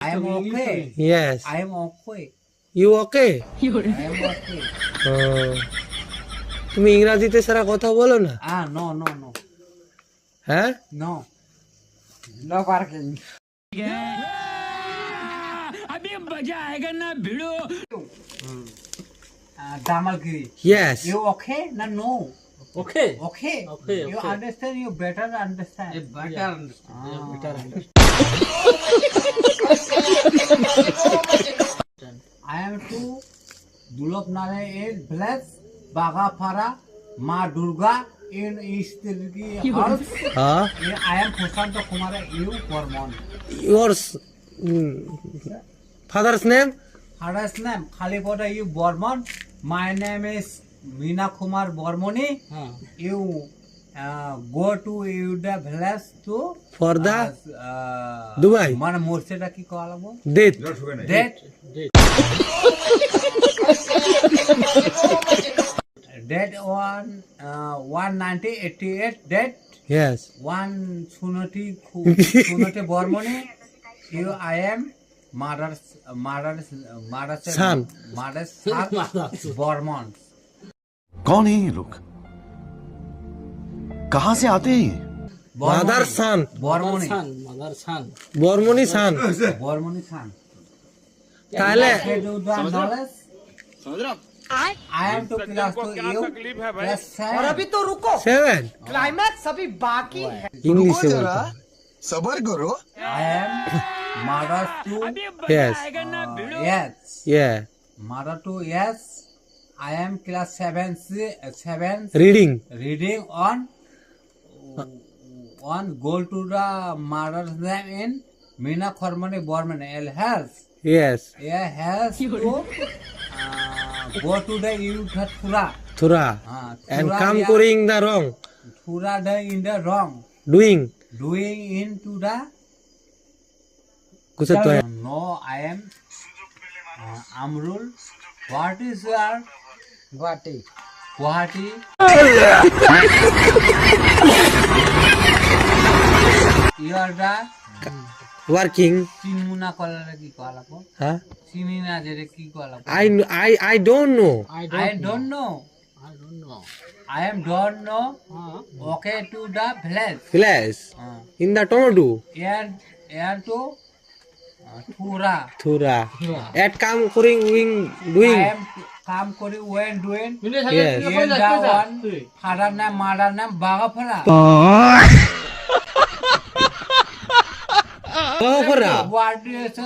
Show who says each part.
Speaker 1: I am okay.
Speaker 2: Yes.
Speaker 1: I am okay.
Speaker 2: You okay?
Speaker 1: I am okay.
Speaker 2: তুমি ইংরেজিতে সারা কথা বলো না?
Speaker 1: No, no, no.
Speaker 2: হ্যাঁ?
Speaker 1: No. No parking.
Speaker 3: अभी मजा आएगा ना भिड़ो
Speaker 1: Damalgiri.
Speaker 2: Yes.
Speaker 1: You okay? No.
Speaker 3: Okay
Speaker 1: Okay.
Speaker 3: Okay,
Speaker 1: You
Speaker 3: okay.
Speaker 1: understand? You better understand.
Speaker 3: better understand
Speaker 1: I am to Dulop Nare in Bless Bagapara Ma Durga in East Tirgi house.
Speaker 2: হ্যাঁ?
Speaker 1: I am Prashant Kumar. You Bormon.
Speaker 2: Yours father's name?
Speaker 1: Father's name Khalipota. You Bormon. My name is Meena Kumar Bormoni. You go to Yuda Village to
Speaker 2: For the Dubai.
Speaker 1: Man Morseta ki kalabo.
Speaker 2: Date.
Speaker 1: Date. Date 1/90/88. Date
Speaker 2: Yes.
Speaker 1: 1 Sunati Bormoni. You I am mother's
Speaker 2: Son.
Speaker 1: Bormon.
Speaker 4: कौन है ये लोग कहाँ से आते हैं ये
Speaker 2: Mother son.
Speaker 1: Bormoni.
Speaker 3: Mother son
Speaker 2: Bormoni son.
Speaker 1: Bormoni son.
Speaker 2: তাহলে
Speaker 1: I am to class to you. Class 7.
Speaker 5: तो रुको
Speaker 2: 7
Speaker 5: क्लाइमैक्स अभी बाकी है
Speaker 2: ইংলিশে
Speaker 4: सबर करो
Speaker 1: I am mother to
Speaker 2: Yes.
Speaker 1: yes.
Speaker 2: Yeah.
Speaker 1: Mother to yes. I am class 7
Speaker 2: Reading.
Speaker 1: reading on go to the mother's name in Meena Khormani Borman L health.
Speaker 2: Yes.
Speaker 1: Yeah, health to go to the Thura.
Speaker 2: Thura. And come doing the wrong.
Speaker 1: Thura the in the wrong.
Speaker 2: Doing.
Speaker 1: Doing into the
Speaker 2: कुछ तो है.
Speaker 1: no, I am Amrul. What is your
Speaker 5: Guwahati
Speaker 1: Guwahati? You are the
Speaker 2: Working.
Speaker 1: Chinmuna color ki kalako.
Speaker 2: Huh?
Speaker 1: Chinina jere ki kalako.
Speaker 2: I don't know.
Speaker 1: I don't know. I am don't know. Okay to the village.
Speaker 2: Place. In the Tomodu.
Speaker 1: Air to Thura.
Speaker 2: Thura. At come doing.
Speaker 1: I am কাম করি when doing.
Speaker 2: Yes.
Speaker 1: In the one father name mother name Bagapara.
Speaker 2: Bagapara.
Speaker 1: What is